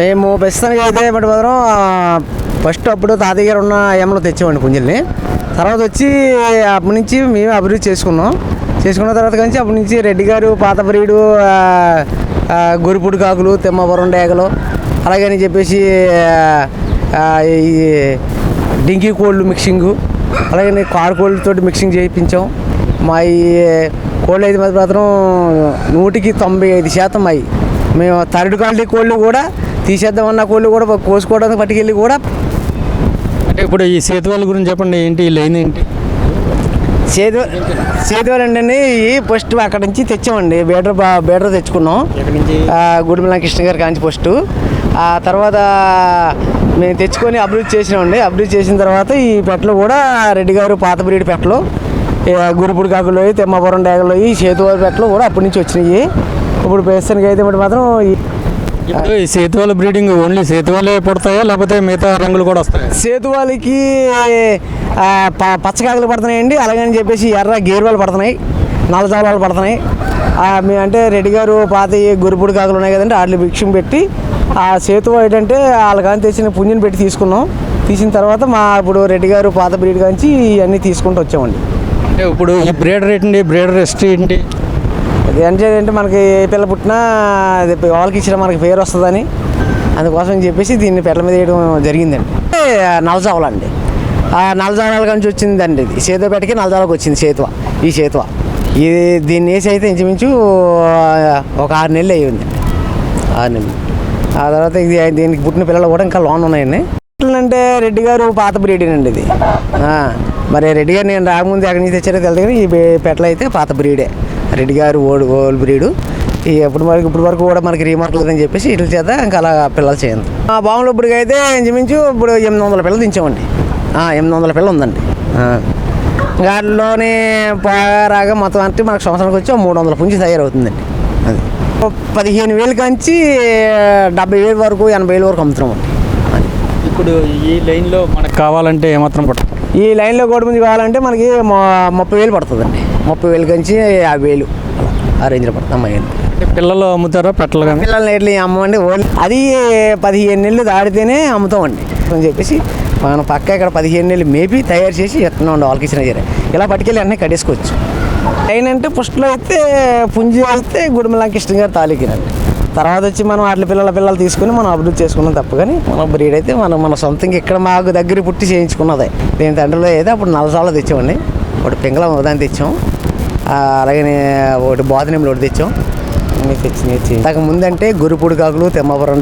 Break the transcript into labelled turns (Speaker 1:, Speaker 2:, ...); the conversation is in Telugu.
Speaker 1: మేము ప్రస్తుతానికి అయితే బట్టి మాత్రం ఫస్ట్ అప్పుడు తాతయ్య గారు ఉన్న ఏమలో తెచ్చామండి పుంజుల్ని. తర్వాత వచ్చి అప్పటి నుంచి మేము అభివృద్ధి చేసుకున్న తర్వాత కానీ అప్పటి నుంచి రెడ్డి గారు పాత బ్రీడు గొరిపుడు కాకులు తిమ్మపురం డేగలు అలాగని చెప్పేసి ఈ డింకీ కోళ్ళు మిక్సింగు అలాగే కారు కోళ్ళతో మిక్సింగ్ చేయించాం. మా ఈ కోళ్ళు అయితే మాత్రం 195% అయ్యి మేము థర్డ్ క్వాలిటీ కోళ్ళు కూడా తీసేద్దామన్న కోళ్ళు కూడా కోసుకోవడానికి పట్టుకెళ్ళి కూడా.
Speaker 2: అంటే ఇప్పుడు ఈ సేతువాల గురించి చెప్పండి, ఏంటి ఈ లైన్ ఏంటి?
Speaker 1: సేతువాలు అంటే ఫస్ట్ అక్కడ నుంచి తెచ్చామండి. బేటర్ తెచ్చుకున్నాం గుడిమల కృష్ణ గారి కాంచి ఫస్ట్. ఆ తర్వాత మేము తెచ్చుకొని అభివృద్ధి చేసినామండి. అభివృద్ధి చేసిన తర్వాత ఈ పెట్టలు కూడా రెడ్డి గారు పాత బ్రీడ్ పెట్టలు గురిపుడు కాకులు తిమ్మపురం డేగలు ఈ సేతువాల పెట్టలు కూడా అప్పటి నుంచి వచ్చినాయి. ఇప్పుడు ప్రస్తుతానికి అయితే మాత్రం
Speaker 2: ఇప్పుడు ఈ సేతువాల బ్రీడింగ్ ఓన్లీ సేతువాలే పుడతాయా లేకపోతే మిగతా రంగులు కూడా వస్తాయి?
Speaker 1: సేతువాలకి పచ్చకాకులు పడుతున్నాయండి, అలాగని చెప్పేసి ఎర్ర గేరువాలు పడుతున్నాయి, నల్లజాలాలు పడుతున్నాయి. మేము అంటే రెడ్డి గారు పాత గురిపుడు కాకులు ఉన్నాయి కదండి, వాటిని భిక్షం పెట్టి ఆ సేతువ ఏంటంటే వాళ్ళకి తెచ్చిన పుంజుని పెట్టి తీసుకున్నాం. తీసిన తర్వాత ఇప్పుడు రెడ్డి గారు పాత బ్రీడ్ కాంచి ఇవన్నీ తీసుకుంటూ వచ్చామండి.
Speaker 2: అంటే ఇప్పుడు ఈ బ్రీడర్ ఏంటి, బ్రీడర్ రెస్ట్ ఏంటి?
Speaker 1: ఏంటంటే మనకి ఏ పిల్ల పుట్టినా వాళ్ళకి ఇచ్చిన మనకి పేరు వస్తుందని అందుకోసం చెప్పేసి దీన్ని పెట్టల మీద వేయడం జరిగిందండి. నల్లజావలండి, ఆ నల్లజావల నుంచి వచ్చిందండి. ఇది సేతువ పెట్టకి నల్లజావలకు వచ్చింది ఈ సేతువ. ఇది దీన్ని వేసి అయితే ఇంచుమించు ఒక 6 నెలలు అయ్యిందండి. 6 నెలలు. ఆ తర్వాత దీనికి పుట్టిన పిల్లలు కూడా ఇంకా లోన్ ఉన్నాయండి. అంటే రెడ్డి గారు పాత బ్రీడేనండి ఇది. మరి రెడ్డి గారు నేను రాకముందు ఎక్కడి నుంచి తెచ్చారో తెలియదు కానీ ఈ పెట్టలు అయితే పాత బ్రీడే. రెడ్డి గారు ఓల్డ్ బ్రీడు. ఇప్పుడు వరకు కూడా మనకి రీమార్క్ అని చెప్పేసి ఇట్ల చేత ఇంకా అలా పిల్లలు చేయండి. ఆ బాములు ఇప్పటికైతే ఇంచుమించు ఇప్పుడు 800 పిల్లలు దించామండి. 800 పిల్లలు ఉందండి. వాటిలోనే రాగా మొత్తం అంటే మనకు సంవత్సరానికి వచ్చి 300 పుంజి తయారవుతుందండి. అది 15,000 కాంచి 70,000 వరకు 80,000 వరకు అమ్ముతున్నామండి.
Speaker 2: ఇప్పుడు ఈ లైన్లో మనకు కావాలంటే ఏమాత్రం పడుతుంది?
Speaker 1: ఈ లైన్లో కోడి పుంజి కావాలంటే మనకి 30,000 పడుతుందండి. 30,000 కాంచి 50,000 ఆ రేంజ్లో పడుతుంది అమ్మాయి.
Speaker 2: అంటే పిల్లలు అమ్ముతారా పెట్టలు? కానీ
Speaker 1: పిల్లల్ని ఎట్లా అమ్మమండి, అది 15 నెలలు దాడితేనే అమ్ముతామండి అని చెప్పేసి మనం పక్క ఇక్కడ 15 నెలలు మేపి తయారు చేసి ఎత్తున్నా ఉండే వాళ్ళకి ఇచ్చిన జరే ఇలా పట్టుకెళ్ళి అన్నీ కట్టేసుకోవచ్చు. లైన్ అంటే ఫస్ట్లో అయితే పుంజి అయితే గుడిమల కృష్ణ గారు తాలూకినండి. తర్వాత వచ్చి మనం వాటి పిల్లలు తీసుకుని మనం అభివృద్ధి చేసుకున్నాం తప్ప కానీ మన బ్రీడ్ అయితే మన సొంతంగా ఇక్కడ మాకు దగ్గర పుట్టి చేయించుకున్నది. దీని తండ్రిలో అయితే అప్పుడు నల్లసాల తెచ్చామండి, ఒకటి పింగళం ఉదాన్ని తెచ్చాం, అలాగే ఒకటి బోధనెంలో ఒకటి తెచ్చాం. తెచ్చి ఇంతకు ముందంటే గురిపుడు కాకులు తిమ్మపురం